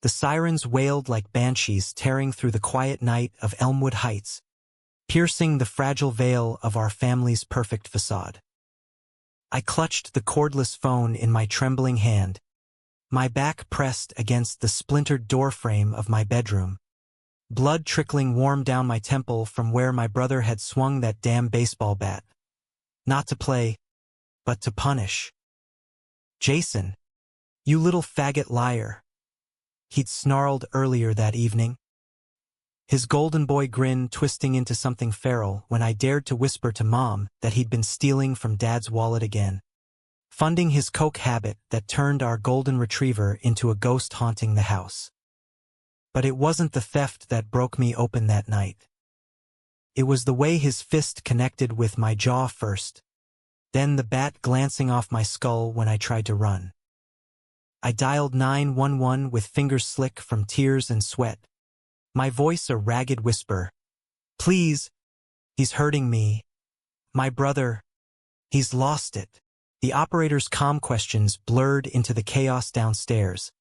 The sirens wailed like banshees tearing through the quiet night of Elmwood Heights, piercing the fragile veil of our family's perfect facade. I clutched the cordless phone in my trembling hand, my back pressed against the splintered doorframe of my bedroom, blood trickling warm down my temple from where my brother had swung that damn baseball bat. Not to play, but to punish. "Jason, you little faggot liar," he'd snarled earlier that evening, his golden boy grin twisting into something feral when I dared to whisper to Mom that he'd been stealing from Dad's wallet again, funding his coke habit that turned our golden retriever into a ghost haunting the house. But it wasn't the theft that broke me open that night. It was the way his fist connected with my jaw first, then the bat glancing off my skull when I tried to run. I dialed 911 with fingers slick from tears and sweat, my voice a ragged whisper. "Please, he's hurting me. My brother, he's lost it." The operator's calm questions blurred into the chaos downstairs,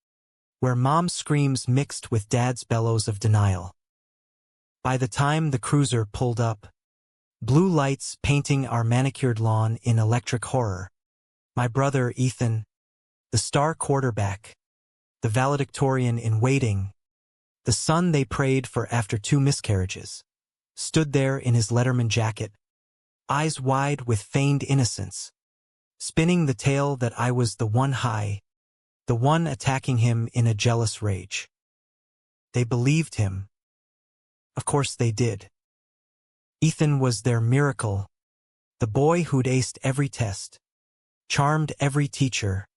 where Mom's screams mixed with Dad's bellows of denial. By the time the cruiser pulled up, blue lights painting our manicured lawn in electric horror, my brother Ethan, the star quarterback, the valedictorian in waiting, the son they prayed for after 2 miscarriages, stood there in his Letterman jacket, eyes wide with feigned innocence, spinning the tale that I was the one the one attacking him in a jealous rage. They believed him. Of course they did. Ethan was their miracle, the boy who'd aced every test, charmed every teacher,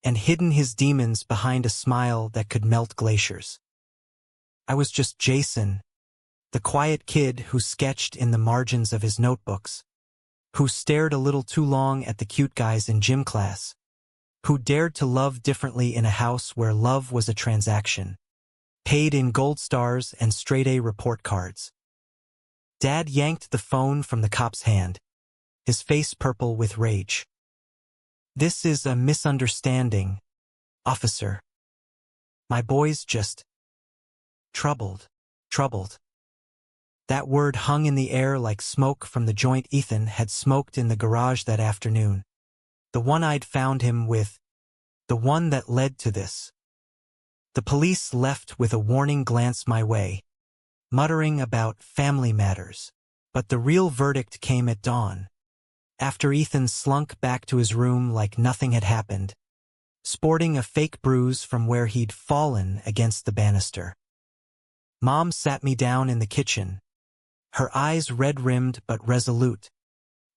and hidden his demons behind a smile that could melt glaciers. I was just Jason, the quiet kid who sketched in the margins of his notebooks, who stared a little too long at the cute guys in gym class, who dared to love differently in a house where love was a transaction, paid in gold stars and straight-A report cards. Dad yanked the phone from the cop's hand, his face purple with rage. "This is a misunderstanding, officer. My boy's just troubled." That word hung in the air like smoke from the joint Ethan had smoked in the garage that afternoon, the one I'd found him with, the one that led to this. The police left with a warning glance my way, muttering about family matters, but the real verdict came at dawn, after Ethan slunk back to his room like nothing had happened, sporting a fake bruise from where he'd fallen against the banister. Mom sat me down in the kitchen, her eyes red-rimmed but resolute,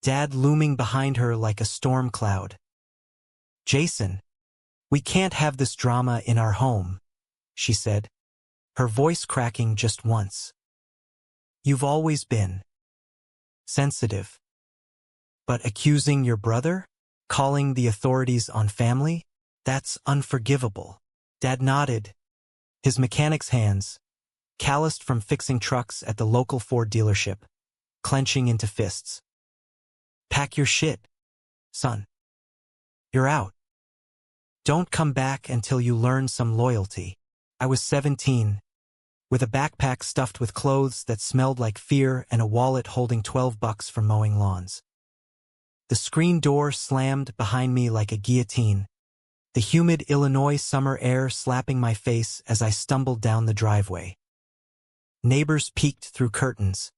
Dad looming behind her like a storm cloud. "Jason, we can't have this drama in our home," she said, her voice cracking just once. "You've always been sensitive. But accusing your brother? Calling the authorities on family? That's unforgivable." Dad nodded, his mechanic's hands, calloused from fixing trucks at the local Ford dealership, clenching into fists. "Pack your shit, son. You're out. Don't come back until you learn some loyalty." I was 17, with a backpack stuffed with clothes that smelled like fear and a wallet holding $12 for mowing lawns. The screen door slammed behind me like a guillotine, the humid Illinois summer air slapping my face as I stumbled down the driveway. Neighbors peeked through curtains,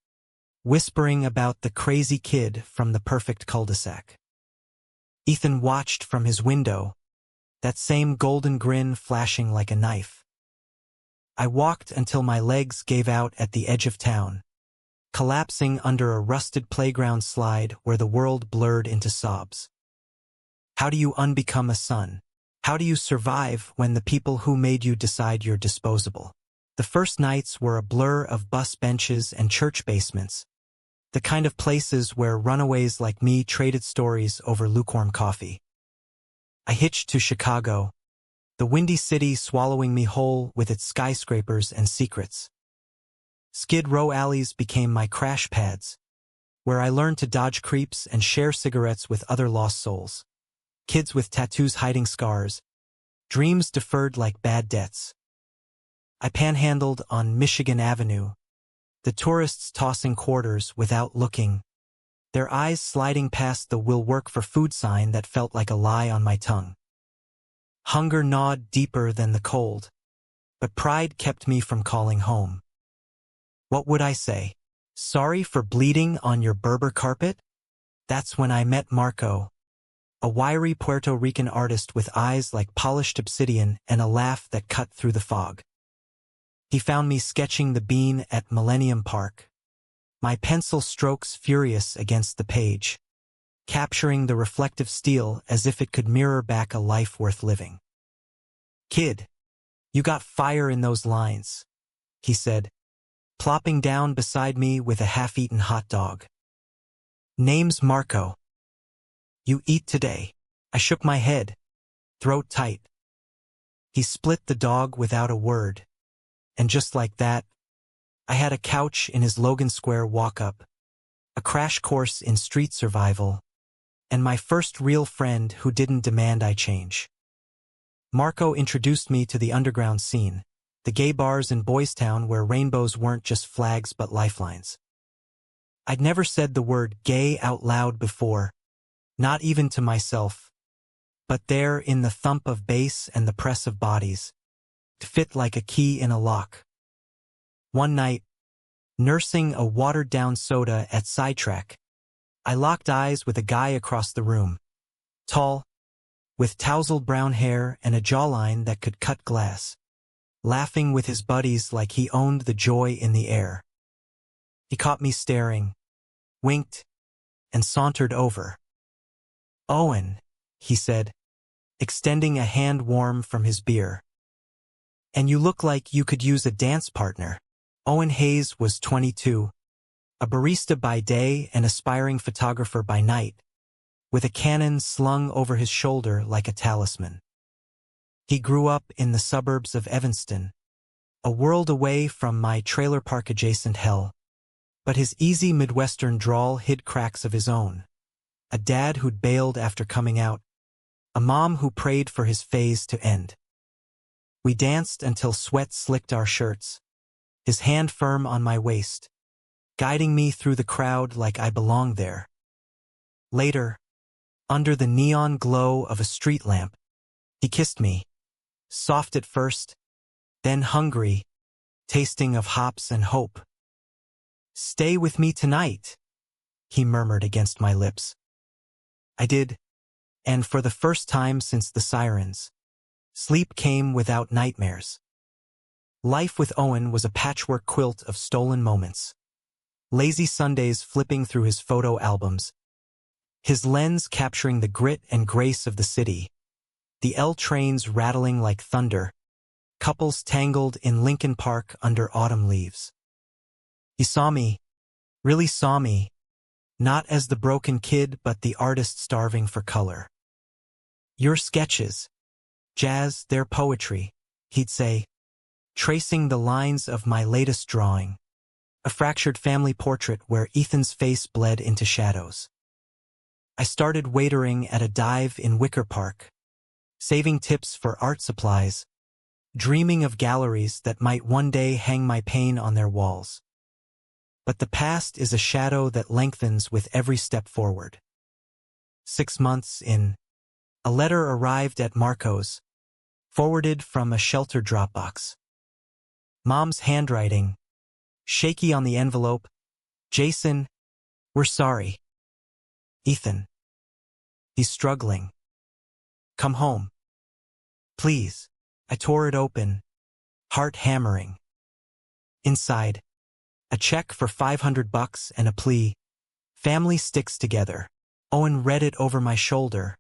whispering about the crazy kid from the perfect cul-de-sac. Ethan watched from his window, that same golden grin flashing like a knife. I walked until my legs gave out at the edge of town, collapsing under a rusted playground slide where the world blurred into sobs. How do you unbecome a son? How do you survive when the people who made you decide you're disposable? The first nights were a blur of bus benches and church basements, the kind of places where runaways like me traded stories over lukewarm coffee. I hitched to Chicago, the windy city swallowing me whole with its skyscrapers and secrets. Skid Row alleys became my crash pads, where I learned to dodge creeps and share cigarettes with other lost souls. Kids with tattoos hiding scars, dreams deferred like bad debts. I panhandled on Michigan Avenue, the tourists tossing quarters without looking, their eyes sliding past the "will work for food" sign that felt like a lie on my tongue. Hunger gnawed deeper than the cold, but pride kept me from calling home. What would I say? Sorry for bleeding on your Berber carpet? That's when I met Marco, a wiry Puerto Rican artist with eyes like polished obsidian and a laugh that cut through the fog. He found me sketching the bean at Millennium Park, my pencil strokes furious against the page, capturing the reflective steel as if it could mirror back a life worth living. "Kid, you got fire in those lines," he said, plopping down beside me with a half-eaten hot dog. "Name's Marco. You eat today." I shook my head, throat tight. He split the dog without a word, and just like that, I had a couch in his Logan Square walk-up, a crash course in street survival, and my first real friend who didn't demand I change. Marco introduced me to the underground scene, the gay bars in Boys Town where rainbows weren't just flags but lifelines. I'd never said the word gay out loud before, not even to myself, but there in the thump of bass and the press of bodies, it fit like a key in a lock. One night, nursing a watered-down soda at Sidetrack, I locked eyes with a guy across the room, tall, with tousled brown hair and a jawline that could cut glass, laughing with his buddies like he owned the joy in the air. He caught me staring, winked, and sauntered over. "Owen," he said, extending a hand warm from his beer. "And you look like you could use a dance partner." Owen Hayes was 22, a barista by day and aspiring photographer by night, with a Canon slung over his shoulder like a talisman. He grew up in the suburbs of Evanston, a world away from my trailer park-adjacent hell, but his easy Midwestern drawl hid cracks of his own. A dad who'd bailed after coming out, a mom who prayed for his phase to end. We danced until sweat slicked our shirts, his hand firm on my waist, guiding me through the crowd like I belonged there. Later, under the neon glow of a street lamp, he kissed me, soft at first, then hungry, tasting of hops and hope. "Stay with me tonight," he murmured against my lips. I did, and for the first time since the sirens, sleep came without nightmares. Life with Owen was a patchwork quilt of stolen moments. Lazy Sundays flipping through his photo albums, his lens capturing the grit and grace of the city, the L trains rattling like thunder, couples tangled in Lincoln Park under autumn leaves. He saw me, really saw me, not as the broken kid but the artist starving for color. "Your sketches, Jazz, they're poetry," he'd say, tracing the lines of my latest drawing, a fractured family portrait where Ethan's face bled into shadows. I started waitering at a dive in Wicker Park, saving tips for art supplies, dreaming of galleries that might one day hang my pain on their walls. But the past is a shadow that lengthens with every step forward. 6 months in, a letter arrived at Marco's, forwarded from a shelter Dropbox. Mom's handwriting, shaky on the envelope. "Jason, we're sorry. Ethan. He's struggling. Come home. Please." I tore it open, heart hammering. Inside, a check for $500 and a plea. "Family sticks together." Owen read it over my shoulder,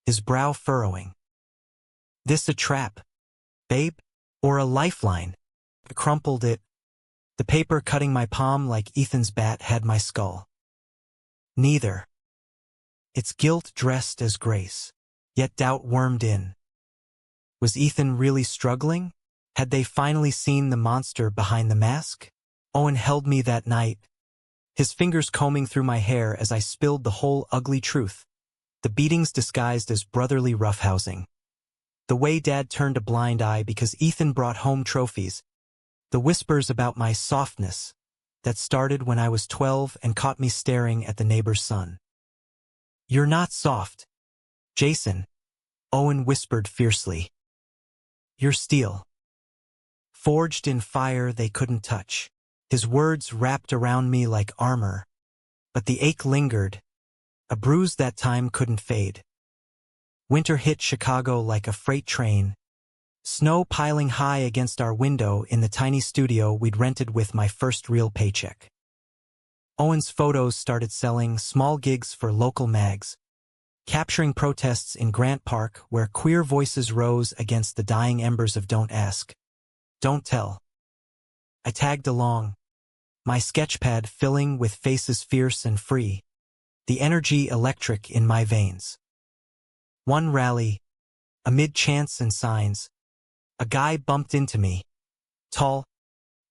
his brow furrowing. "This a trap, babe? Or a lifeline?" I crumpled it, the paper cutting my palm like Ethan's bat had my skull. "Neither." It's guilt dressed as grace, yet doubt wormed in. Was Ethan really struggling? Had they finally seen the monster behind the mask? Owen held me that night, his fingers combing through my hair as I spilled the whole ugly truth, the beatings disguised as brotherly roughhousing. The way Dad turned a blind eye because Ethan brought home trophies. The whispers about my softness that started when I was 12 and caught me staring at the neighbor's son. "You're not soft, Jason," Owen whispered fiercely. "You're steel. Forged in fire they couldn't touch." His words wrapped around me like armor, but the ache lingered, a bruise that time couldn't fade. Winter hit Chicago like a freight train, snow piling high against our window in the tiny studio we'd rented with my first real paycheck. Owen's photos started selling, small gigs for local mags, capturing protests in Grant Park where queer voices rose against the dying embers of Don't Ask, Don't Tell. I tagged along, my sketchpad filling with faces fierce and free, the energy electric in my veins. One rally, amid chants and signs, a guy bumped into me, tall,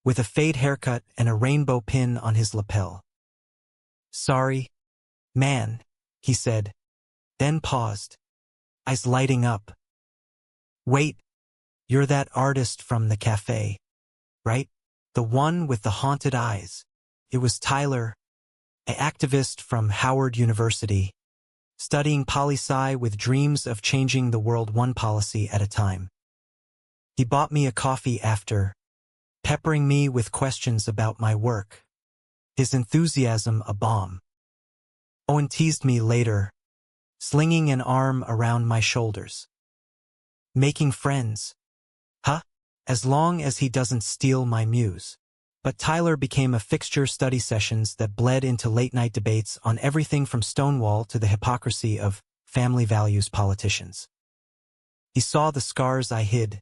with a fade haircut and a rainbow pin on his lapel. "Sorry, man," he said, then paused, eyes lighting up. "Wait, you're that artist from the cafe, right? The one with the haunted eyes." It was Tyler, an activist from Howard University, studying poli-sci with dreams of changing the world one policy at a time. He bought me a coffee after, peppering me with questions about my work, his enthusiasm a bomb. Owen teased me later, slinging an arm around my shoulders. "Making friends, huh? As long as he doesn't steal my muse." But Tyler became a fixture, study sessions that bled into late-night debates on everything from Stonewall to the hypocrisy of family values politicians. He saw the scars I hid,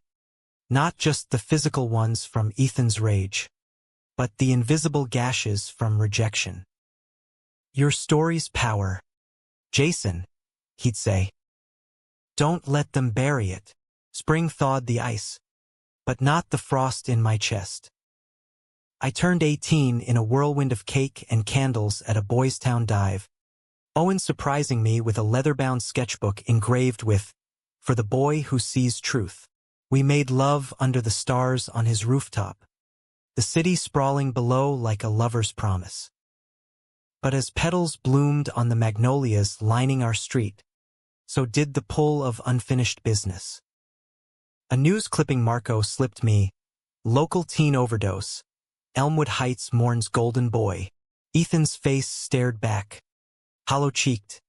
not just the physical ones from Ethan's rage, but the invisible gashes from rejection. "Your story's power, Jason," he'd say. "Don't let them bury it." Spring thawed the ice, but not the frost in my chest. I turned 18 in a whirlwind of cake and candles at a Boys Town dive, Owen surprising me with a leather-bound sketchbook engraved with, "For the boy who sees truth." We made love under the stars on his rooftop, the city sprawling below like a lover's promise. But as petals bloomed on the magnolias lining our street, so did the pull of unfinished business. A news clipping Marco slipped me, "Local teen overdose. Elmwood Heights mourns golden boy." Ethan's face stared back, hollow-cheeked,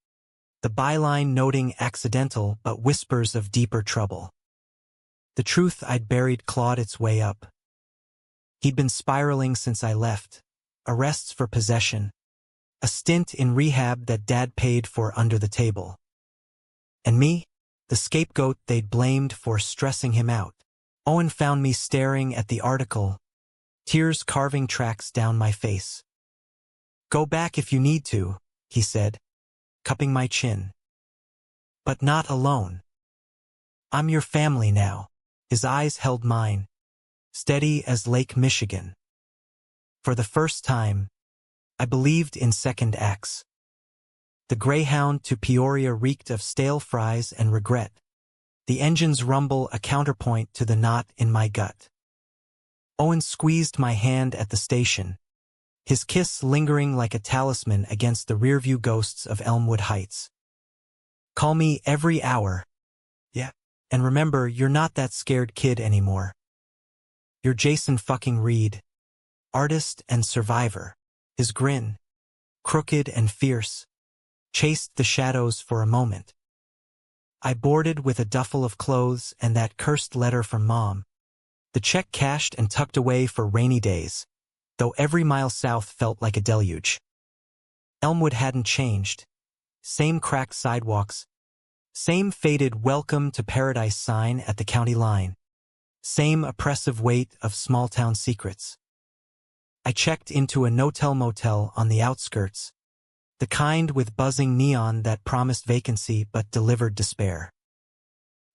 the byline noting accidental but whispers of deeper trouble. The truth I'd buried clawed its way up. He'd been spiraling since I left, arrests for possession, a stint in rehab that Dad paid for under the table. And me, the scapegoat they'd blamed for stressing him out. Owen found me staring at the article, tears carving tracks down my face. "Go back if you need to," he said, cupping my chin. "But not alone. I'm your family now." His eyes held mine, steady as Lake Michigan. For the first time, I believed in second acts. The Greyhound to Peoria reeked of stale fries and regret, the engine's rumble a counterpoint to the knot in my gut. Owen squeezed my hand at the station, his kiss lingering like a talisman against the rearview ghosts of Elmwood Heights. "Call me every hour. Yeah. And remember, you're not that scared kid anymore. You're Jason fucking Reed, artist and survivor." His grin, crooked and fierce, chased the shadows for a moment. I boarded with a duffel of clothes and that cursed letter from Mom, the check cashed and tucked away for rainy days, though every mile south felt like a deluge. Elmwood hadn't changed. Same cracked sidewalks, same faded "Welcome to Paradise" sign at the county line, same oppressive weight of small-town secrets. I checked into a no-tell-motel on the outskirts, the kind with buzzing neon that promised vacancy but delivered despair.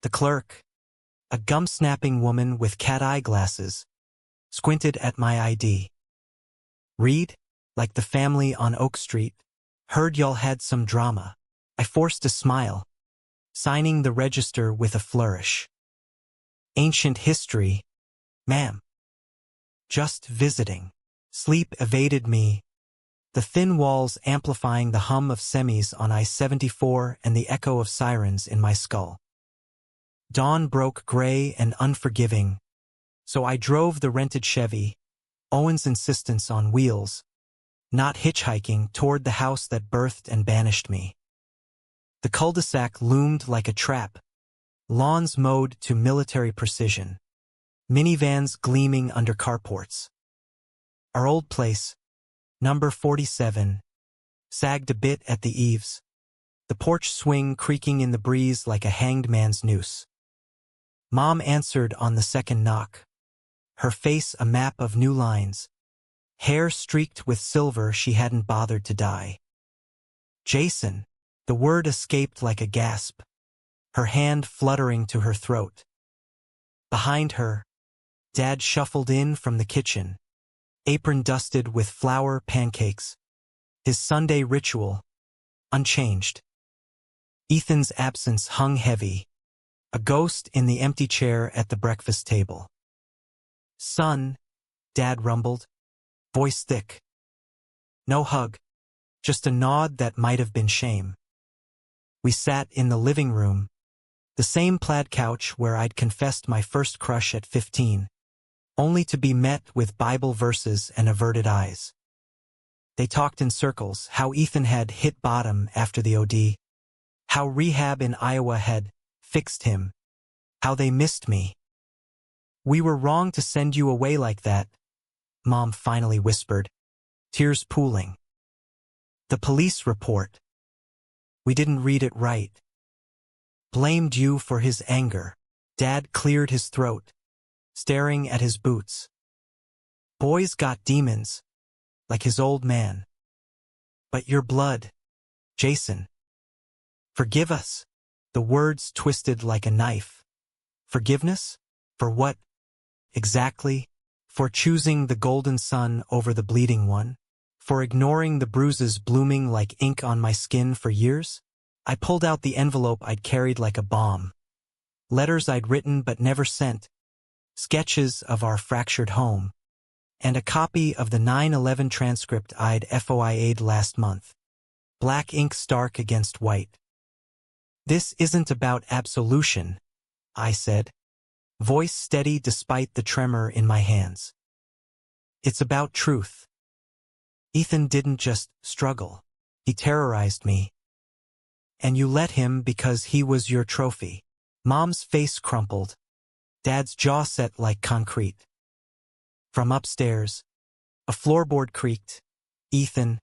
The clerk, a gum-snapping woman with cat-eye glasses, squinted at my ID. "Reed, like the family on Oak Street, heard y'all had some drama." I forced a smile, signing the register with a flourish. Ancient history, ma'am. Just visiting. Sleep evaded me, the thin walls amplifying the hum of semis on I-74 and the echo of sirens in my skull. Dawn broke gray and unforgiving, so I drove the rented Chevy, Owen's insistence on wheels, not hitchhiking, toward the house that birthed and banished me. The cul-de-sac loomed like a trap, lawns mowed to military precision, minivans gleaming under carports. Our old place, number 47, sagged a bit at the eaves, the porch swing creaking in the breeze like a hanged man's noose. Mom answered on the second knock, her face a map of new lines, hair streaked with silver she hadn't bothered to dye. Jason, the word escaped like a gasp, her hand fluttering to her throat. Behind her, Dad shuffled in from the kitchen, apron dusted with flour pancakes, his Sunday ritual, unchanged. Ethan's absence hung heavy, a ghost in the empty chair at the breakfast table. "Son," Dad rumbled, voice thick. No hug, just a nod that might have been shame. We sat in the living room, the same plaid couch where I'd confessed my first crush at 15, only to be met with Bible verses and averted eyes. They talked in circles, how Ethan had hit bottom after the OD, how rehab in Iowa had fixed him, how they missed me. "We were wrong to send you away like that," Mom finally whispered, tears pooling. "The police report. We didn't read it right. Blamed you for his anger." Dad cleared his throat, staring at his boots. "Boy's got demons, like his old man. But your blood, Jason. Forgive us." The words twisted like a knife. Forgiveness? For what? Exactly? For choosing the golden sun over the bleeding one? For ignoring the bruises blooming like ink on my skin for years? I pulled out the envelope I'd carried like a bomb. Letters I'd written but never sent. Sketches of our fractured home. And a copy of the 9/11 transcript I'd FOIA'd last month. Black ink stark against white. "This isn't about absolution," I said, voice steady despite the tremor in my hands. "It's about truth. Ethan didn't just struggle. He terrorized me. And you let him because he was your trophy." Mom's face crumpled, Dad's jaw set like concrete. From upstairs, a floorboard creaked. Ethan,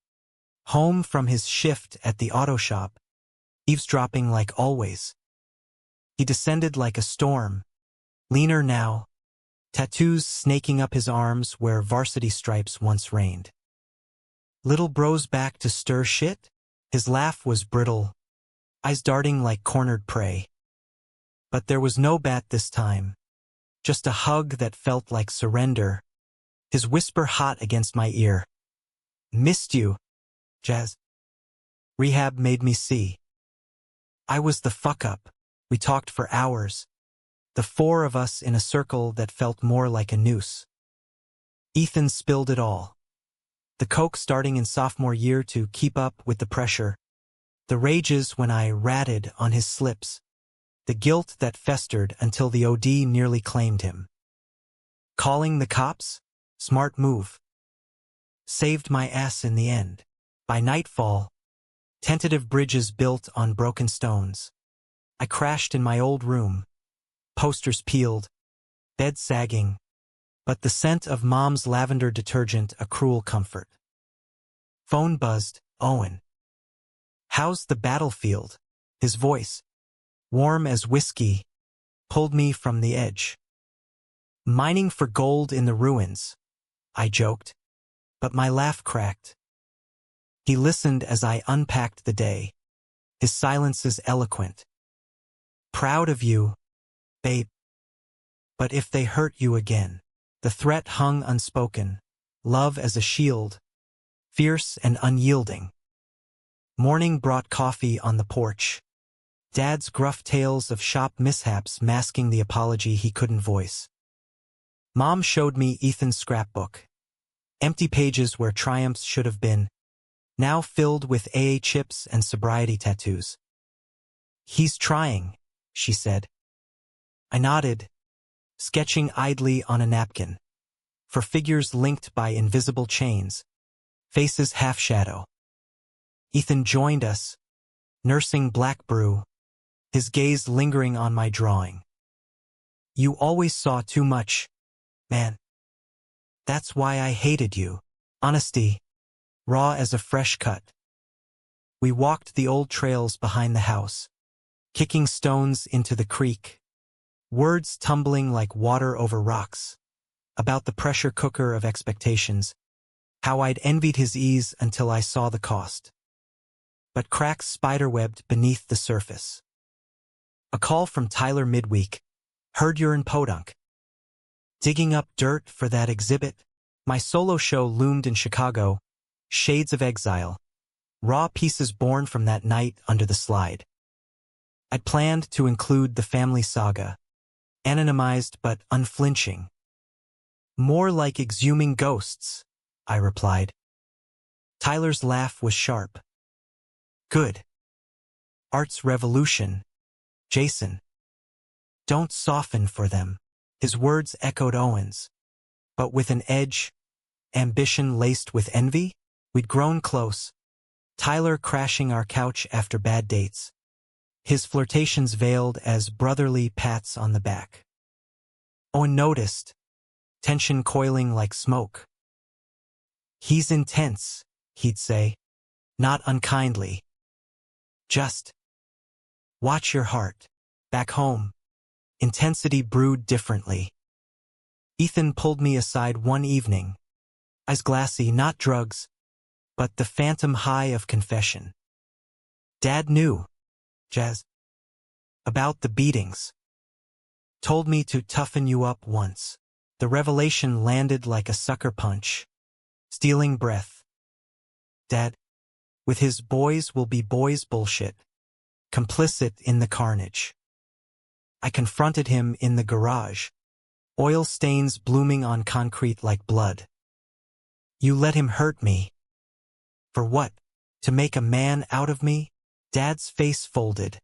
home from his shift at the auto shop, eavesdropping like always. He descended like a storm, leaner now, tattoos snaking up his arms where varsity stripes once reigned. "Little bro's back to stir shit?" His laugh was brittle, eyes darting like cornered prey. But there was no bat this time, just a hug that felt like surrender, his whisper hot against my ear. "Missed you, Jazz. Rehab made me see. I was the fuck-up." We talked for hours, the four of us in a circle that felt more like a noose. Ethan spilled it all. The coke starting in sophomore year to keep up with the pressure, the rages when I ratted on his slips, the guilt that festered until the OD nearly claimed him. Calling the cops? Smart move. Saved my ass in the end. By nightfall, tentative bridges built on broken stones. I crashed in my old room, posters peeled, bed sagging, but the scent of Mom's lavender detergent a cruel comfort. Phone buzzed. "Owen. How's the battlefield?" His voice, warm as whiskey, pulled me from the edge. "Mining for gold in the ruins," I joked, but my laugh cracked. He listened as I unpacked the day, his silences eloquent. "Proud of you, babe. But if they hurt you again." The threat hung unspoken, love as a shield, fierce and unyielding. Morning brought coffee on the porch. Dad's gruff tales of shop mishaps masking the apology he couldn't voice. Mom showed me Ethan's scrapbook. Empty pages where triumphs should have been, now filled with AA chips and sobriety tattoos. "He's trying," she said. I nodded, sketching idly on a napkin, for figures linked by invisible chains, faces half-shadow. Ethan joined us, nursing black brew, his gaze lingering on my drawing. "You always saw too much, man. That's why I hated you." Honesty, raw as a fresh cut. We walked the old trails behind the house, kicking stones into the creek, words tumbling like water over rocks, about the pressure cooker of expectations, how I'd envied his ease until I saw the cost. But cracks spiderwebbed beneath the surface. A call from Tyler midweek. "Heard you're in Podunk. Digging up dirt for that exhibit?" My solo show loomed in Chicago, shades of exile, raw pieces born from that night under the slide. I'd planned to include the family saga, anonymized but unflinching. "More like exhuming ghosts," I replied. Tyler's laugh was sharp. "Good. Art's revolution, Jason. Don't soften for them." His words echoed Owen's, but with an edge, ambition laced with envy. We'd grown close, Tyler crashing our couch after bad dates, his flirtations veiled as brotherly pats on the back. Owen noticed, tension coiling like smoke. "He's intense," he'd say, not unkindly. "Just watch your heart." Back home, intensity brewed differently. Ethan pulled me aside one evening, eyes glassy, not drugs, but the phantom high of confession. "Dad knew, Jazz, about the beatings. Told me to toughen you up once." The revelation landed like a sucker punch, stealing breath. Dad, with his boys will be boys bullshit, complicit in the carnage. I confronted him in the garage, oil stains blooming on concrete like blood. "You let him hurt me. For what? To make a man out of me?" Dad's face folded,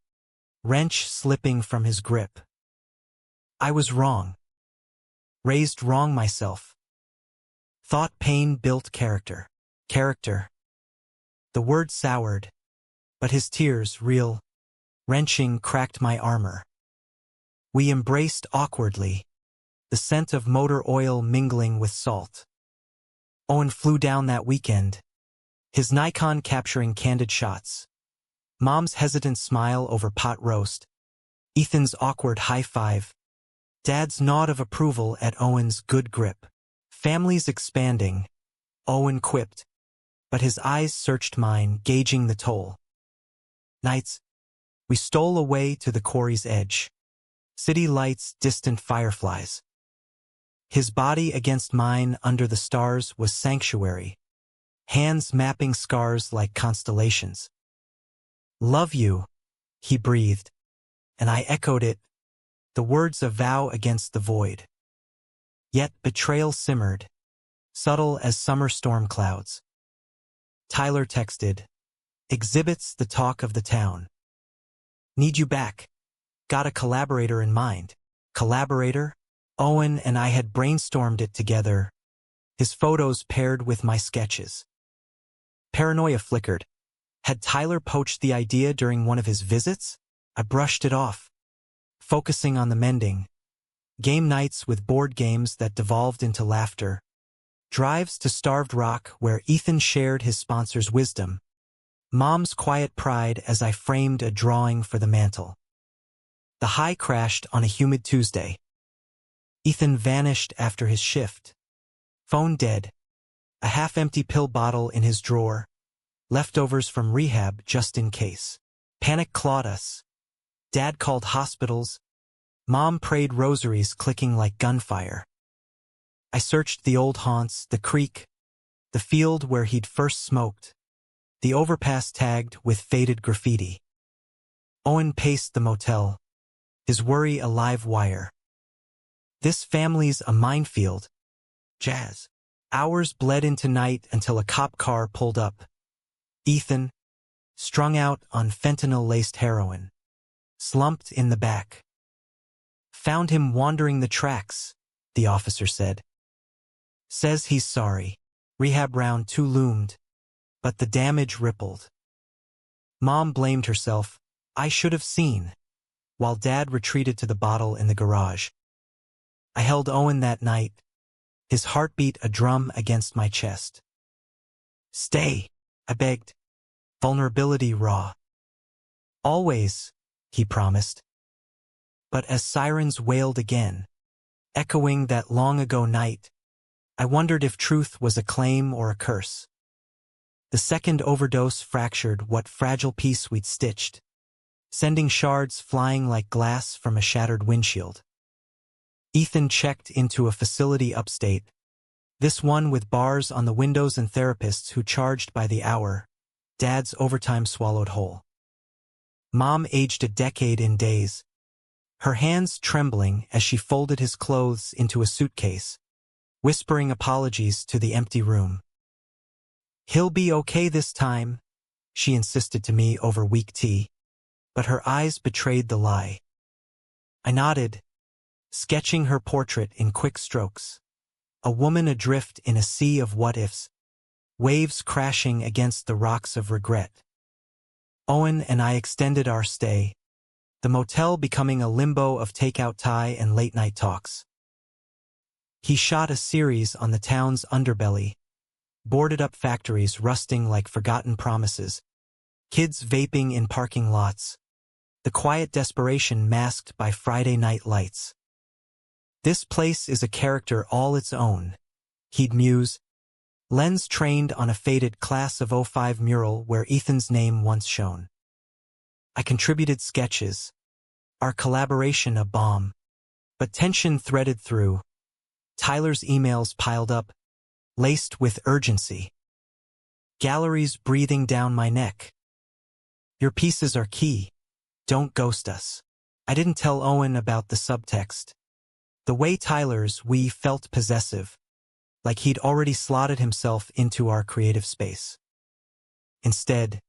wrench slipping from his grip. "I was wrong. Raised wrong myself. Thought pain built character." Character. The word soured, but his tears, real, wrenching, cracked my armor. We embraced awkwardly, the scent of motor oil mingling with salt. Owen flew down that weekend, his Nikon capturing candid shots. Mom's hesitant smile over pot roast, Ethan's awkward high five, Dad's nod of approval at Owen's good grip. "Families expanding," Owen quipped, but his eyes searched mine, gauging the toll. Nights, we stole away to the quarry's edge. City lights, distant fireflies. His body against mine under the stars was sanctuary, hands mapping scars like constellations. "Love you," he breathed, and I echoed it, the words a vow against the void. Yet betrayal simmered, subtle as summer storm clouds. Tyler texted, "Exhibits the talk of the town. Need you back. Got a collaborator in mind." Collaborator? Owen and I had brainstormed it together, his photos paired with my sketches. Paranoia flickered. Had Tyler poached the idea during one of his visits? I brushed it off, focusing on the mending. Game nights with board games that devolved into laughter. Drives to Starved Rock where Ethan shared his sponsor's wisdom. Mom's quiet pride as I framed a drawing for the mantel. The high crashed on a humid Tuesday. Ethan vanished after his shift. Phone dead. A half-empty pill bottle in his drawer. Leftovers from rehab just in case. Panic clawed us. Dad called hospitals. Mom prayed rosaries clicking like gunfire. I searched the old haunts, the creek, the field where he'd first smoked, the overpass tagged with faded graffiti. Owen paced the motel, his worry a live wire. This family's a minefield. Jazz. Hours bled into night until a cop car pulled up. Ethan, strung out on fentanyl-laced heroin, slumped in the back. Found him wandering the tracks, the officer said. Says he's sorry. Rehab round 2 loomed, but the damage rippled. Mom blamed herself. I should have seen, while Dad retreated to the bottle in the garage. I held Owen that night, his heartbeat a drum against my chest. Stay, I begged. Vulnerability raw. Always, he promised. But as sirens wailed again, echoing that long-ago night, I wondered if truth was a claim or a curse. The second overdose fractured what fragile piece we'd stitched, sending shards flying like glass from a shattered windshield. Ethan checked into a facility upstate, this one with bars on the windows and therapists who charged by the hour. Dad's overtime swallowed whole. Mom aged a decade in days, her hands trembling as she folded his clothes into a suitcase, whispering apologies to the empty room. He'll be okay this time, she insisted to me over weak tea, but her eyes betrayed the lie. I nodded, sketching her portrait in quick strokes, a woman adrift in a sea of what-ifs, waves crashing against the rocks of regret. Owen and I extended our stay, the motel becoming a limbo of takeout Thai and late-night talks. He shot a series on the town's underbelly, boarded-up factories rusting like forgotten promises, kids vaping in parking lots, the quiet desperation masked by Friday night lights. This place is a character all its own, he'd muse, lens trained on a faded class of '05 mural where Ethan's name once shone. I contributed sketches, our collaboration a bomb, but tension threaded through. Tyler's emails piled up, laced with urgency. Galleries breathing down my neck. Your pieces are key. Don't ghost us. I didn't tell Owen about the subtext. The way Tyler's we felt possessive, like he'd already slotted himself into our creative space. Instead,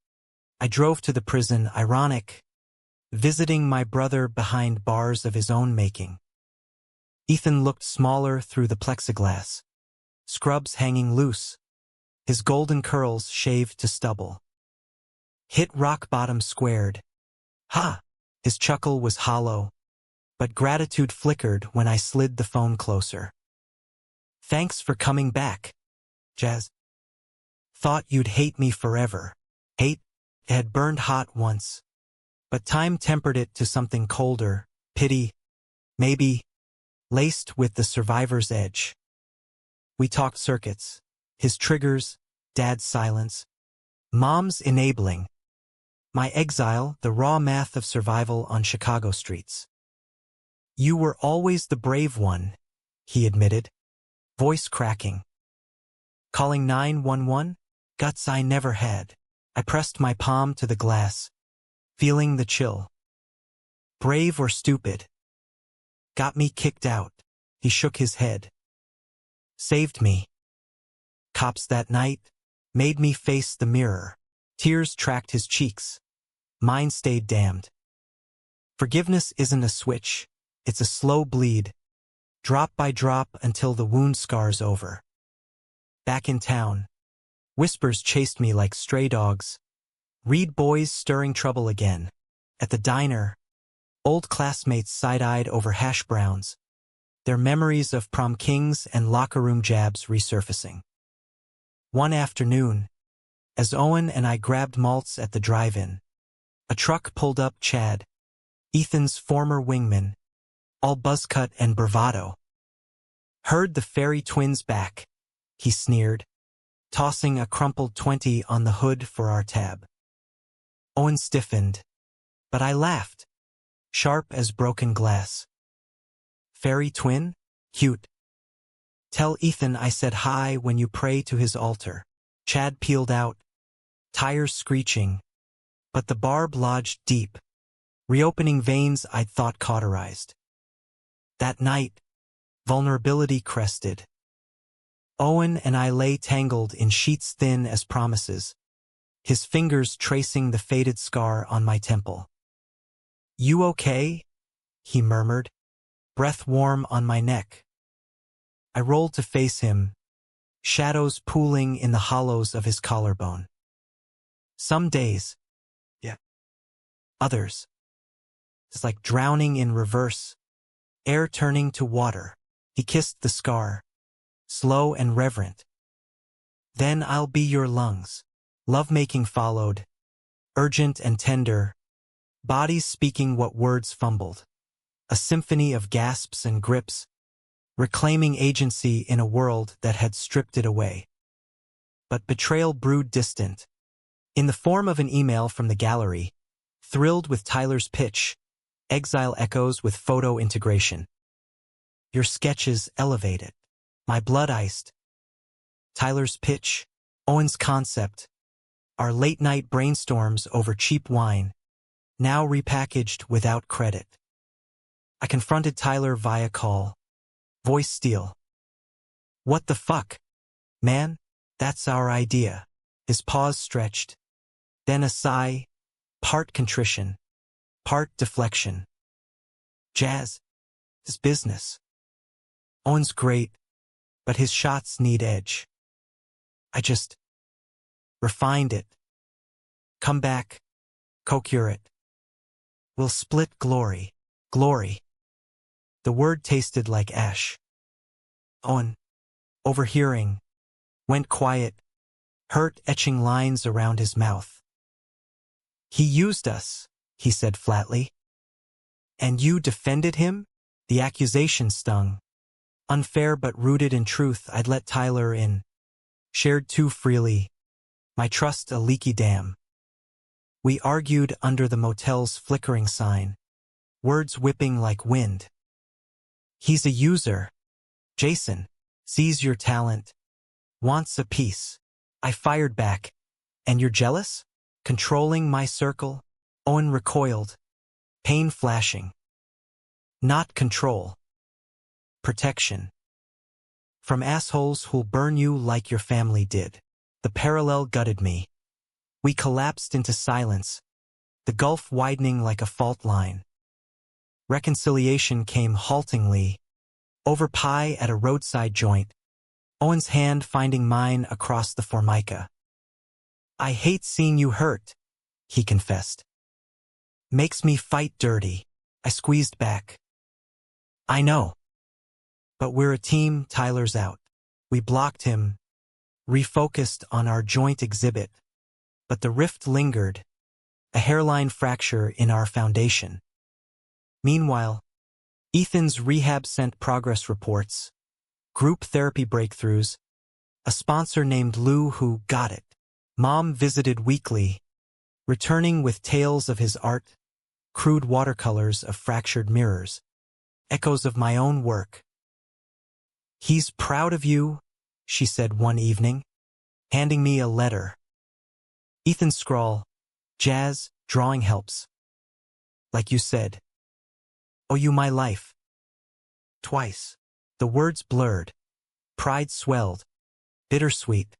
I drove to the prison, ironic, visiting my brother behind bars of his own making. Ethan looked smaller through the plexiglass, scrubs hanging loose, his golden curls shaved to stubble. Hit rock bottom squared. Ha! His chuckle was hollow, but gratitude flickered when I slid the phone closer. Thanks for coming back, Jazz. Thought you'd hate me forever. Hate had burned hot once, but time tempered it to something colder, pity, maybe, laced with the survivor's edge. We talked circuits, his triggers, Dad's silence, Mom's enabling, my exile, the raw math of survival on Chicago streets. You were always the brave one, he admitted, voice cracking. Calling 911? Guts I never had. I pressed my palm to the glass, feeling the chill. Brave or stupid? Got me kicked out. He shook his head. Saved me. Cops that night made me face the mirror. Tears tracked his cheeks. Mine stayed damned. Forgiveness isn't a switch. It's a slow bleed, drop by drop until the wound scars over. Back in town, whispers chased me like stray dogs. Reed boys stirring trouble again. At the diner, old classmates side-eyed over hash browns, their memories of prom kings and locker room jabs resurfacing. One afternoon, as Owen and I grabbed malts at the drive-in, a truck pulled up Chad, Ethan's former wingman, all buzzcut and bravado. Heard the fairy twins back, he sneered, tossing a crumpled 20 on the hood for our tab. Owen stiffened, but I laughed, sharp as broken glass. Fairy twin? Cute. Tell Ethan I said hi when you pray to his altar. Chad peeled out, tires screeching, but the barb lodged deep, reopening veins I'd thought cauterized. That night, vulnerability crested. Owen and I lay tangled in sheets thin as promises, his fingers tracing the faded scar on my temple. "You okay?" he murmured, breath warm on my neck. I rolled to face him, shadows pooling in the hollows of his collarbone. Some days, yeah, others. It's like drowning in reverse, air turning to water. He kissed the scar, slow and reverent. "Then I'll be your lungs." Lovemaking followed, urgent and tender, bodies speaking what words fumbled. A symphony of gasps and grips, reclaiming agency in a world that had stripped it away. But betrayal brewed distant, in the form of an email from the gallery, thrilled with Tyler's pitch, exile echoes with photo integration. "Your sketches elevated. My blood iced." Tyler's pitch, Owen's concept, our late-night brainstorms over cheap wine, now repackaged without credit. I confronted Tyler via call, voice steal. "What the fuck? Man, that's our idea." His pause stretched, then a sigh, part contrition, part deflection. "Jazz is business. Owen's great, but his shots need edge. I just refined it. Come back, co-curate. We'll split glory." Glory. The word tasted like ash. Owen, overhearing, went quiet, hurt etching lines around his mouth. "He used us," he said flatly. "And you defended him?" The accusation stung. Unfair but rooted in truth. I'd let Tyler in. Shared too freely. My trust a leaky dam. We argued under the motel's flickering sign, words whipping like wind. "He's a user. Jason, sees your talent, wants a piece." I fired back. "And you're jealous? Controlling my circle?" Owen recoiled, pain flashing. "Not control. Protection. From assholes who'll burn you like your family did." The parallel gutted me. We collapsed into silence, the gulf widening like a fault line. Reconciliation came haltingly, over pie at a roadside joint, Owen's hand finding mine across the formica. "I hate seeing you hurt," he confessed. "Makes me fight dirty." I squeezed back. "I know. But we're a team." Tyler's out. We blocked him, refocused on our joint exhibit. But the rift lingered, a hairline fracture in our foundation. Meanwhile, Ethan's rehab sent progress reports, group therapy breakthroughs, a sponsor named Lou who got it. Mom visited weekly, returning with tales of his art, crude watercolors of fractured mirrors, echoes of my own work. "He's proud of you," she said one evening, handing me a letter. Ethan's scrawl, "Jazz, drawing helps. Like you said. Owe you my life." Twice. The words blurred. Pride swelled. Bittersweet.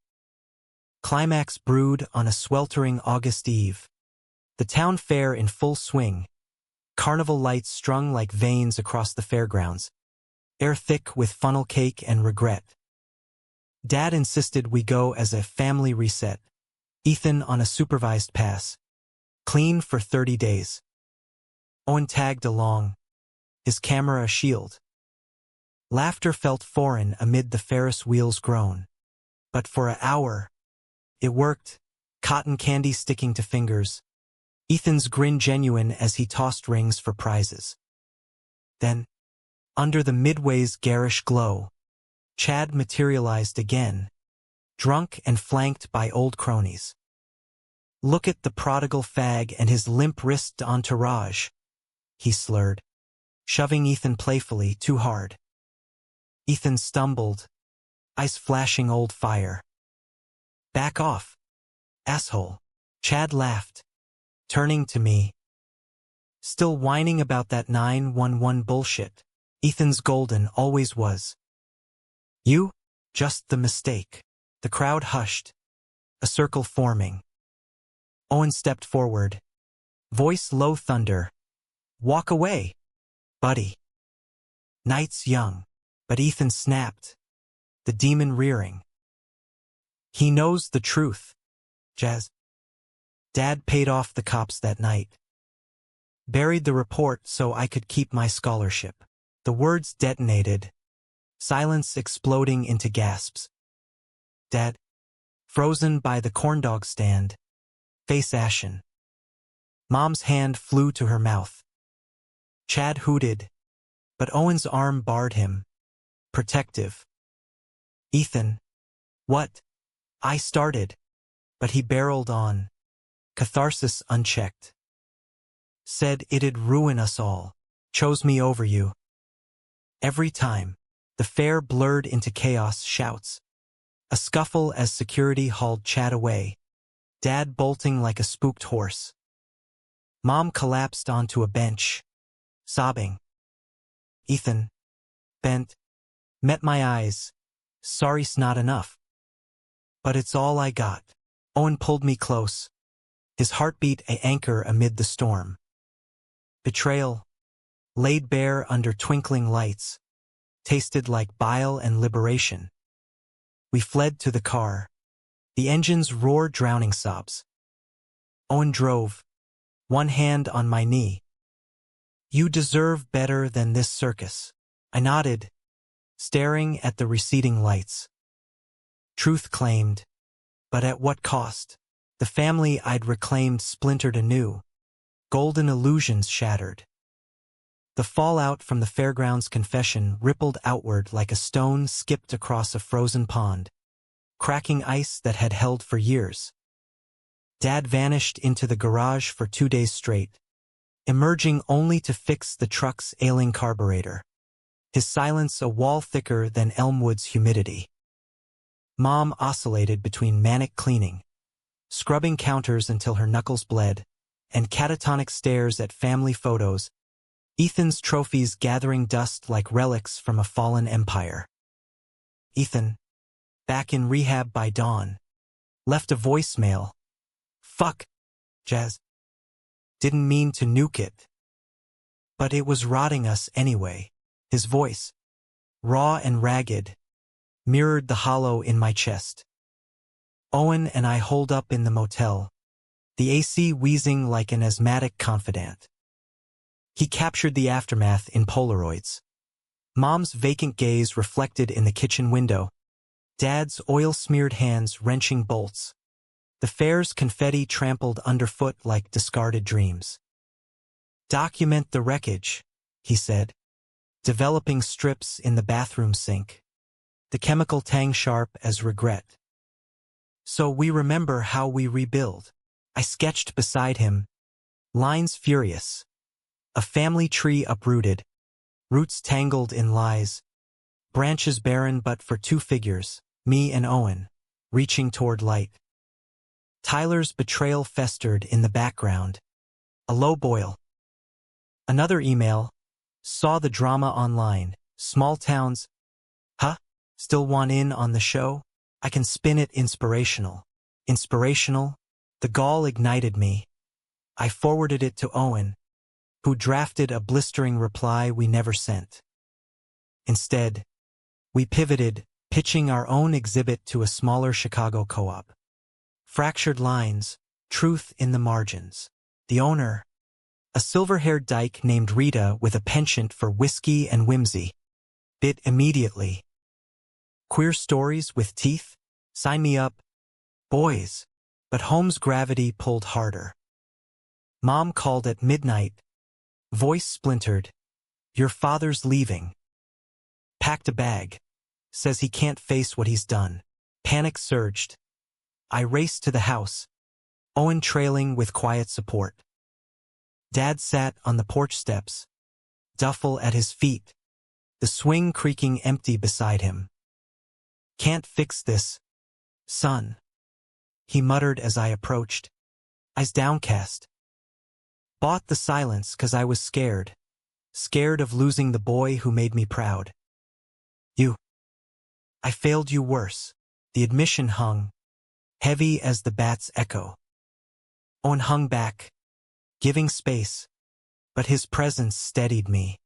Climax brewed on a sweltering August eve. The town fair in full swing. Carnival lights strung like veins across the fairgrounds. Air thick with funnel cake and regret. Dad insisted we go as a family reset. Ethan on a supervised pass. Clean for 30 days. Owen tagged along, his camera a shield. Laughter felt foreign amid the Ferris wheel's groan. But for an hour, it worked, cotton candy sticking to fingers, Ethan's grin genuine as he tossed rings for prizes. Then, under the Midway's garish glow, Chad materialized again, drunk and flanked by old cronies. "Look at the prodigal fag and his limp wrist entourage," he slurred, shoving Ethan playfully too hard. Ethan stumbled, eyes flashing old fire. "Back off, asshole." Chad laughed, turning to me. Still whining about that 911 bullshit. Ethan's golden always was. You? Just the mistake. The crowd hushed, a circle forming. Owen stepped forward. Voice low thunder. Walk away, buddy. Night's young, but Ethan snapped, the demon rearing. He knows the truth, Jazz. Dad paid off the cops that night. Buried the report so I could keep my scholarship. The words detonated, silence exploding into gasps. Dad, frozen by the corndog stand, face ashen. Mom's hand flew to her mouth. Chad hooted, but Owen's arm barred him, protective. Ethan. What? I started, but he barreled on, catharsis unchecked. Said it'd ruin us all, chose me over you. Every time, the fair blurred into chaos shouts. A scuffle as security hauled Chad away, Dad bolting like a spooked horse. Mom collapsed onto a bench, sobbing. Ethan, bent, met my eyes. Sorry's not enough. But it's all I got. Owen pulled me close, his heartbeat an anchor amid the storm. Betrayal, laid bare under twinkling lights, tasted like bile and liberation. We fled to the car, the engine's roar drowning sobs. Owen drove, one hand on my knee. You deserve better than this circus. I nodded, staring at the receding lights. Truth claimed, but at what cost? The family I'd reclaimed splintered anew, golden illusions shattered. The fallout from the fairgrounds confession rippled outward like a stone skipped across a frozen pond, cracking ice that had held for years. Dad vanished into the garage for 2 days straight, emerging only to fix the truck's ailing carburetor, his silence a wall thicker than Elmwood's humidity. Mom oscillated between manic cleaning, scrubbing counters until her knuckles bled, and catatonic stares at family photos, Ethan's trophies gathering dust like relics from a fallen empire. Ethan, back in rehab by dawn, left a voicemail. Fuck, Jazz. Didn't mean to nuke it. But it was rotting us anyway. His voice, raw and ragged, mirrored the hollow in my chest. Owen and I holed up in the motel, the AC wheezing like an asthmatic confidant. He captured the aftermath in Polaroids. Mom's vacant gaze reflected in the kitchen window, Dad's oil-smeared hands wrenching bolts, the fair's confetti trampled underfoot like discarded dreams. Document the wreckage, he said, developing strips in the bathroom sink, the chemical tang sharp as regret. So we remember how we rebuild. I sketched beside him, lines furious, a family tree uprooted, roots tangled in lies, branches barren but for two figures, me and Owen, reaching toward light. Tyler's betrayal festered in the background, a low boil. Another email, saw the drama online, small towns. Huh? Still want in on the show? I can spin it inspirational. Inspirational? The gall ignited me. I forwarded it to Owen, who drafted a blistering reply we never sent. Instead, we pivoted, pitching our own exhibit to a smaller Chicago co-op. Fractured lines, truth in the margins. The owner, a silver-haired dyke named Rita with a penchant for whiskey and whimsy, bit immediately. Queer stories with teeth? Sign me up. Boys. But home's gravity pulled harder. Mom called at midnight. Voice splintered. Your father's leaving. Packed a bag. Says he can't face what he's done. Panic surged. I raced to the house, Owen trailing with quiet support. Dad sat on the porch steps, duffel at his feet, the swing creaking empty beside him. Can't fix this, son, he muttered as I approached, eyes downcast. Bought the silence 'cause I was scared. Scared of losing the boy who made me proud. You. I failed you worse. The admission hung, heavy as the bat's echo. Owen hung back, giving space, but his presence steadied me.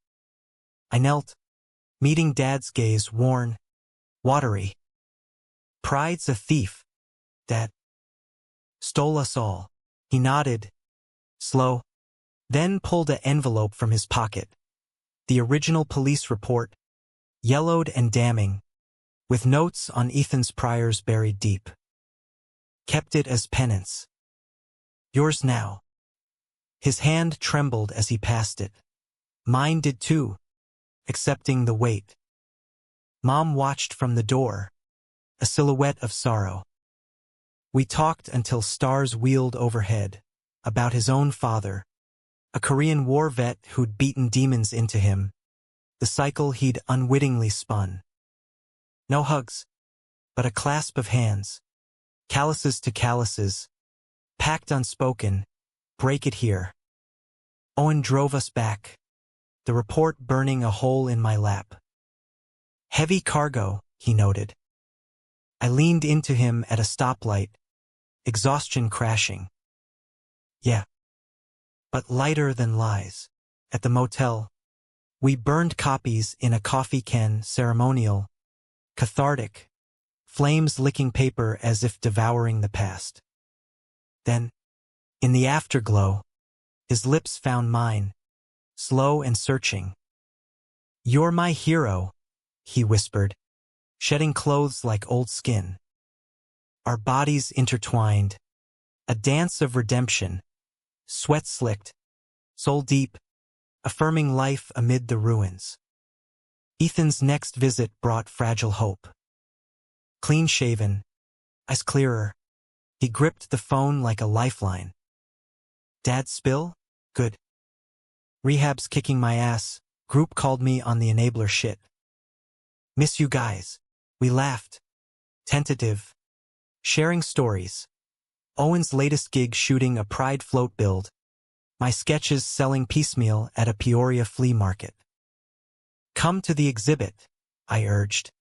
I knelt, meeting Dad's gaze worn, watery. Pride's a thief, Dad. Stole us all. He nodded, slow, then pulled an envelope from his pocket. The original police report, yellowed and damning, with notes on Ethan's priors buried deep. Kept it as penance. Yours now. His hand trembled as he passed it. Mine did too, accepting the weight. Mom watched from the door, a silhouette of sorrow. We talked until stars wheeled overhead, about his own father, a Korean war vet who'd beaten demons into him, the cycle he'd unwittingly spun. No hugs, but a clasp of hands, calluses to calluses, packed unspoken, break it here. Owen drove us back, the report burning a hole in my lap. Heavy cargo, he noted. I leaned into him at a stoplight, exhaustion crashing. Yeah. But lighter than lies. At the motel, we burned copies in a coffee can, ceremonial, cathartic, flames licking paper as if devouring the past. Then, in the afterglow, his lips found mine, slow and searching. You're my hero, he whispered, shedding clothes like old skin. Our bodies intertwined, a dance of redemption, sweat slicked, soul deep, affirming life amid the ruins. Ethan's next visit brought fragile hope. Clean-shaven, eyes clearer, he gripped the phone like a lifeline. Dad spill? Good. Rehab's kicking my ass, group called me on the enabler shit. Miss you guys. We laughed. Tentative. Sharing stories. Owen's latest gig shooting a Pride float build. My sketches selling piecemeal at a Peoria flea market. Come to the exhibit, I urged.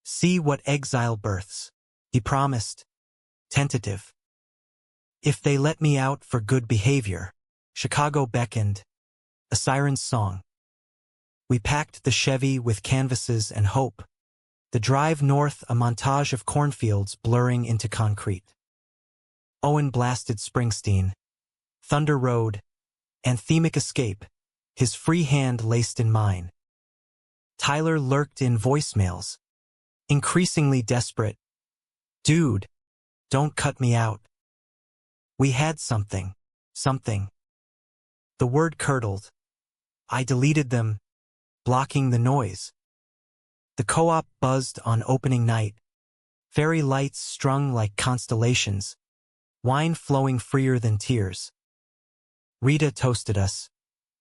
See what exile births, he promised. Tentative. If they let me out for good behavior, Chicago beckoned, a siren's song. We packed the Chevy with canvases and hope. The drive north, a montage of cornfields blurring into concrete. Owen blasted Springsteen, Thunder Road, anthemic escape, his free hand laced in mine. Tyler lurked in voicemails, increasingly desperate. Dude, don't cut me out. We had something. The word curdled. I deleted them, blocking the noise. The co-op buzzed on opening night, fairy lights strung like constellations, wine flowing freer than tears. Rita toasted us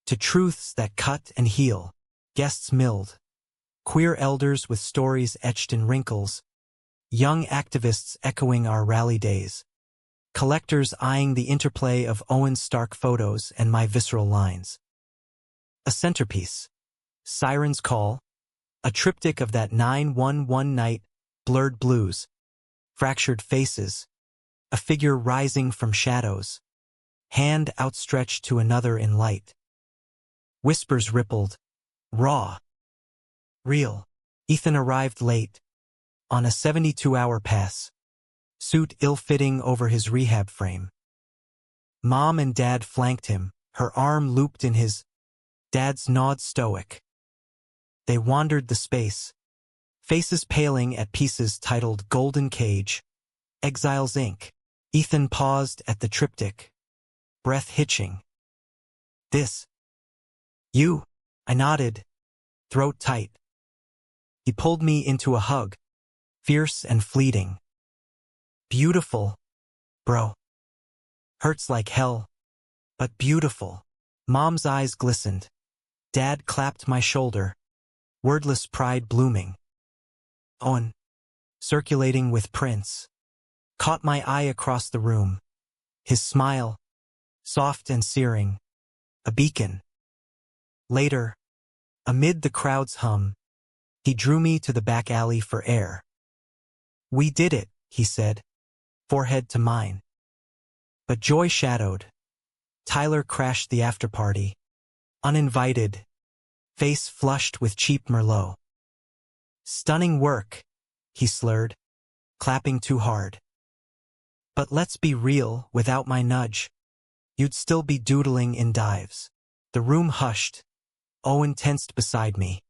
to truths that cut and heal. Guests milled, queer elders with stories etched in wrinkles, young activists echoing our rally days, collectors eyeing the interplay of Owen's stark photos and my visceral lines. A centerpiece, Siren's Call, a triptych of that 911 night, blurred blues, fractured faces, a figure rising from shadows, hand outstretched to another in light. Whispers rippled, raw, real. Ethan arrived late, on a 72-hour pass, suit ill-fitting over his rehab frame. Mom and Dad flanked him, her arm looped in his. Dad's gnawed stoic. They wandered the space, faces paling at pieces titled Golden Cage, Exiles Inc. Ethan paused at the triptych, breath hitching. This. You, I nodded, throat tight. He pulled me into a hug, fierce and fleeting. Beautiful, bro. Hurts like hell, but beautiful. Mom's eyes glistened. Dad clapped my shoulder, wordless pride blooming. Owen, circulating with Prince, caught my eye across the room. His smile, soft and searing, a beacon. Later, amid the crowd's hum, he drew me to the back alley for air. "We did it," he said, forehead to mine. But joy shadowed. Tyler crashed the after-party, uninvited, face flushed with cheap Merlot. "Stunning work," he slurred, clapping too hard. "But let's be real, without my nudge, you'd still be doodling in dives." The room hushed. Owen tensed beside me.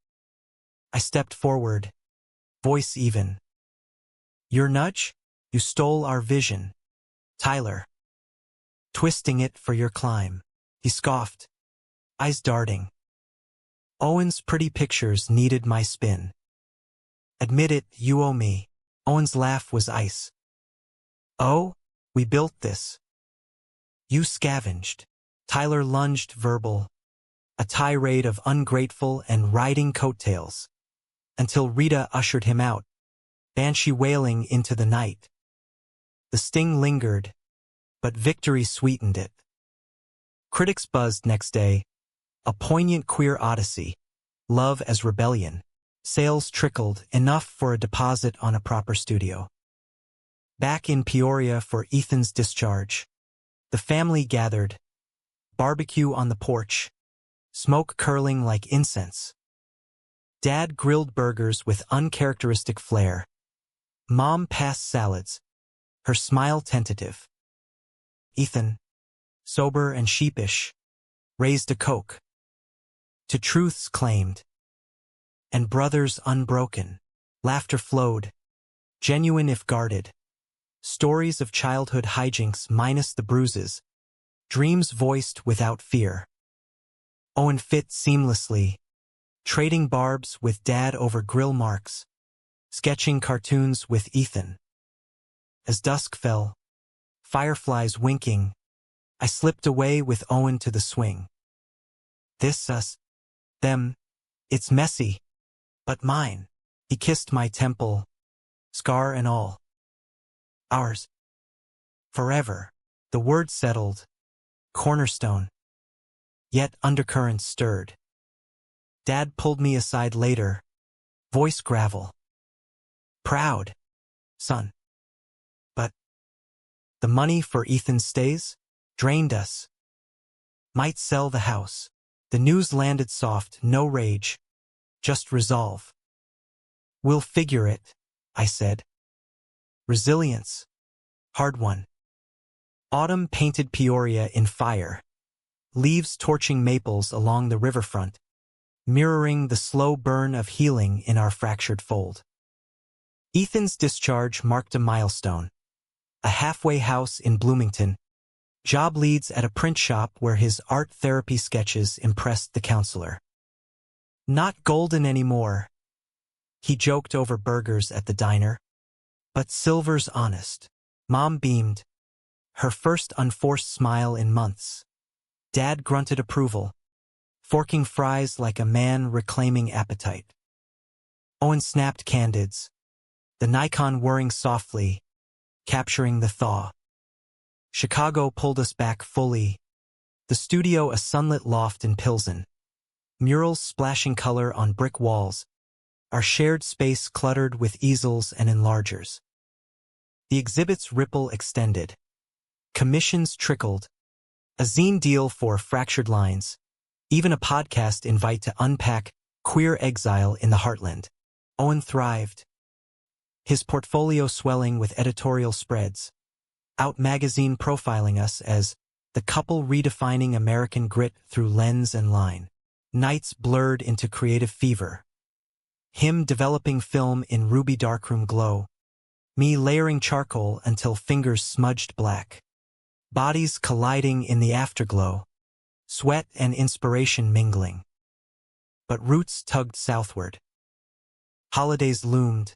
I stepped forward, voice even. "Your nudge? You stole our vision, Tyler. Twisting it for your climb," he scoffed, eyes darting. "Owen's pretty pictures needed my spin. Admit it, you owe me." Owen's laugh was ice. "Oh, we built this. You scavenged." Tyler lunged verbal, a tirade of ungrateful and riding coattails, until Rita ushered him out, banshee wailing into the night. The sting lingered, but victory sweetened it. Critics buzzed next day, a poignant queer odyssey, love as rebellion. Sales trickled, enough for a deposit on a proper studio. Back in Peoria for Ethan's discharge, the family gathered, barbecue on the porch, smoke curling like incense. Dad grilled burgers with uncharacteristic flair. Mom passed salads, her smile tentative. Ethan, sober and sheepish, raised a Coke. To truths claimed. And brothers unbroken. Laughter flowed, genuine if guarded. Stories of childhood hijinks minus the bruises. Dreams voiced without fear. Owen fit seamlessly, trading barbs with Dad over grill marks, sketching cartoons with Ethan. As dusk fell, fireflies winking, I slipped away with Owen to the swing. "This us, them, it's messy, but mine." He kissed my temple, scar and all. "Ours. Forever." The word settled, cornerstone. Yet undercurrents stirred. Dad pulled me aside later, voice gravel. "Proud, son. But the money for Ethan's stays drained us. Might sell the house." The news landed soft, no rage, just resolve. "We'll figure it," I said. Resilience, hard won. Autumn painted Peoria in fire, leaves torching maples along the riverfront, mirroring the slow burn of healing in our fractured fold. Ethan's discharge marked a milestone. A halfway house in Bloomington, job leads at a print shop where his art therapy sketches impressed the counselor. "Not golden anymore," he joked over burgers at the diner, "but silver's honest." Mom beamed, her first unforced smile in months. Dad grunted approval, forking fries like a man reclaiming appetite. Owen snapped candids, the Nikon whirring softly, capturing the thaw. Chicago pulled us back fully, the studio a sunlit loft in Pilsen, murals splashing color on brick walls, our shared space cluttered with easels and enlargers. The exhibit's ripple extended. Commissions trickled. A zine deal for Fractured Lines. Even a podcast invite to unpack queer exile in the heartland. Owen thrived. His portfolio swelling with editorial spreads. Out magazine profiling us as the couple redefining American grit through lens and line. Nights blurred into creative fever. Him developing film in ruby darkroom glow. Me layering charcoal until fingers smudged black. Bodies colliding in the afterglow. Sweat and inspiration mingling. But roots tugged southward. Holidays loomed.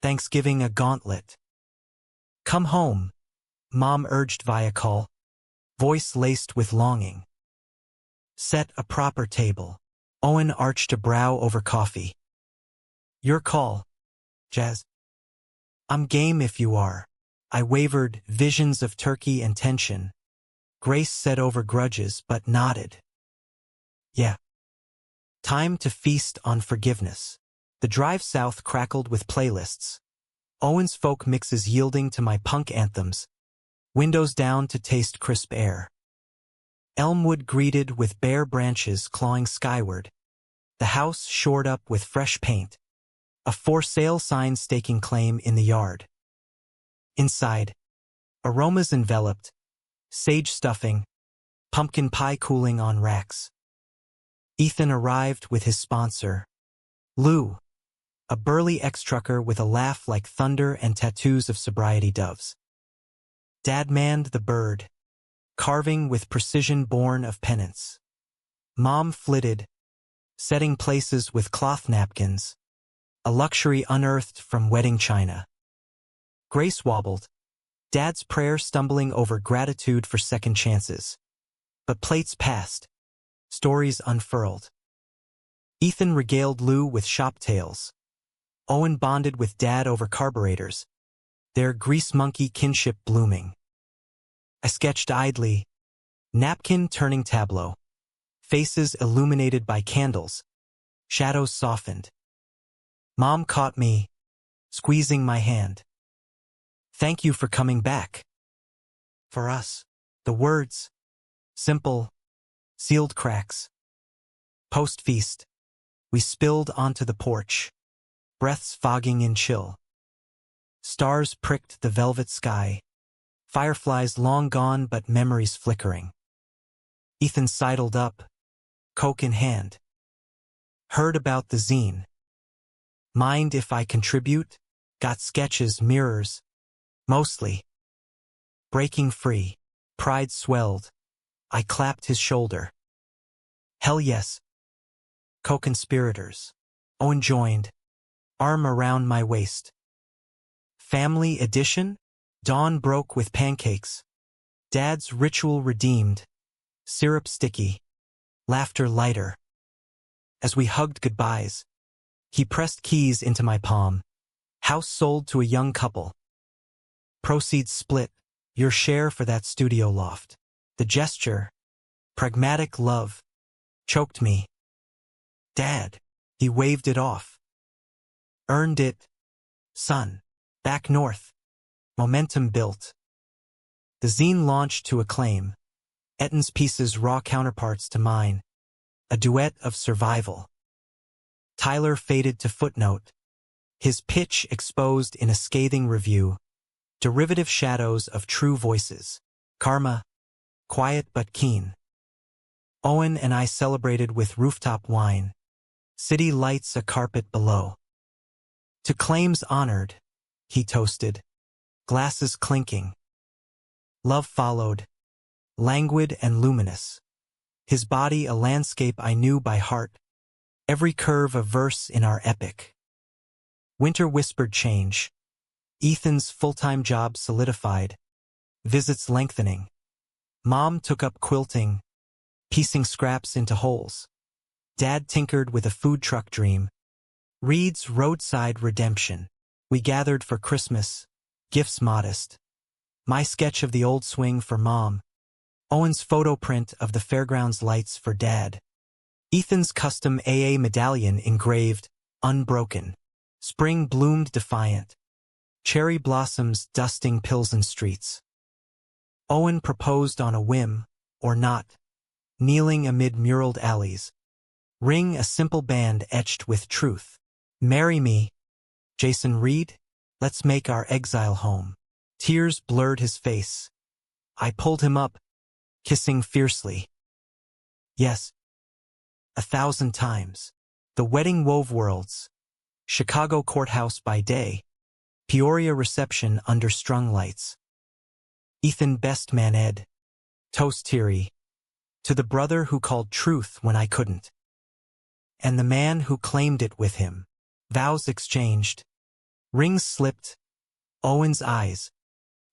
Thanksgiving a gauntlet. "Come home," Mom urged via call, voice laced with longing. "Set a proper table." Owen arched a brow over coffee. "Your call, Jazz." "I'm game if you are." I wavered, visions of turkey and tension. Grace said over grudges but nodded. Yeah. Time to feast on forgiveness. The drive south crackled with playlists. Owen's folk mixes yielding to my punk anthems. Windows down to taste crisp air. Elmwood greeted with bare branches clawing skyward. The house shored up with fresh paint. A for sale sign staking claim in the yard. Inside, aromas enveloped, sage stuffing, pumpkin pie cooling on racks. Ethan arrived with his sponsor, Lou, a burly ex-trucker with a laugh like thunder and tattoos of sobriety doves. Dad manned the bird, carving with precision born of penance. Mom flitted, setting places with cloth napkins, a luxury unearthed from wedding china. Grace wobbled, Dad's prayer stumbling over gratitude for second chances. But plates passed, stories unfurled. Ethan regaled Lou with shop tales. Owen bonded with Dad over carburetors, their grease monkey kinship blooming. I sketched idly, napkin turning tableau, faces illuminated by candles, shadows softened. Mom caught me, squeezing my hand. Thank you for coming back. For us, the words, simple, sealed cracks. Post-feast, we spilled onto the porch, breaths fogging in chill. Stars pricked the velvet sky, fireflies long gone but memories flickering. Ethan sidled up, Coke in hand. Heard about the zine. Mind if I contribute? Got sketches, mirrors. Mostly. Breaking free, pride swelled. I clapped his shoulder. Hell yes. Co-conspirators. Owen joined, arm around my waist. Family edition? Dawn broke with pancakes. Dad's ritual redeemed. Syrup sticky. Laughter lighter. As we hugged goodbyes, he pressed keys into my palm. House sold to a young couple. Proceeds split, your share for that studio loft. The gesture, pragmatic love, choked me. Dad, he waved it off. Earned it, son. Back north. Momentum built. The zine launched to acclaim. Etton's pieces raw counterparts to mine. A duet of survival. Tyler faded to footnote. His pitch exposed in a scathing review. Derivative shadows of true voices. Karma, quiet but keen. Owen and I celebrated with rooftop wine. City lights a carpet below. To claims honored, he toasted. Glasses clinking. Love followed. Languid and luminous. His body a landscape I knew by heart. Every curve a verse in our epic. Winter whispered change. Ethan's full-time job solidified. Visits lengthening. Mom took up quilting, piecing scraps into wholes. Dad tinkered with a food truck dream. Reed's roadside redemption. We gathered for Christmas, gifts modest. My sketch of the old swing for Mom. Owen's photo print of the fairgrounds lights for Dad. Ethan's custom AA medallion engraved, unbroken. Spring bloomed defiant. Cherry blossoms dusting Pilsen streets. Owen proposed on a whim, or not, kneeling amid muraled alleys. Ring a simple band etched with truth. Marry me, Jason Reed, let's make our exile home. Tears blurred his face. I pulled him up, kissing fiercely. Yes. 1,000 times. The wedding wove worlds. Chicago courthouse by day. Peoria reception under strung lights. Ethan best man Ed. Toast teary. To the brother who called truth when I couldn't. And the man who claimed it with him. Vows exchanged. Rings slipped. Owen's eyes.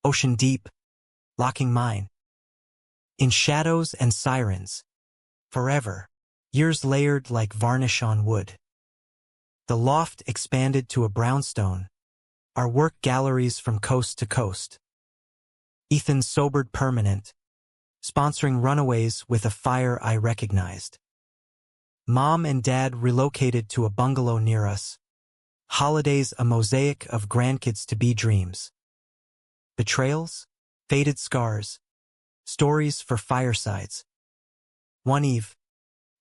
Ocean deep. Locking mine. In shadows and sirens. Forever. Years layered like varnish on wood. The loft expanded to a brownstone. Our work galleries from coast to coast. Ethan sobered permanent. sponsoring runaways with a fire I recognized. Mom and Dad relocated to a bungalow near us. Holidays a mosaic of grandkids-to-be dreams. Betrayals, faded scars, stories for firesides. One eve,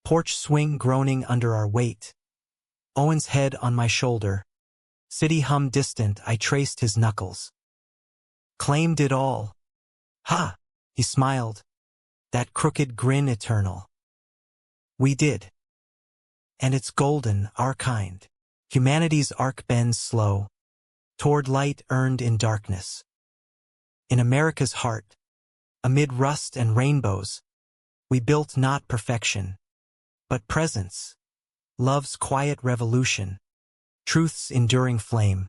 porch swing groaning under our weight. Owen's head on my shoulder. City hum distant, I traced his knuckles. Claimed it all. Ha! He smiled. That crooked grin eternal. We did. And it's golden, our kind. Humanity's arc bends slow, toward light earned in darkness. In America's heart, amid rust and rainbows, we built not perfection, but presence, love's quiet revolution, truth's enduring flame.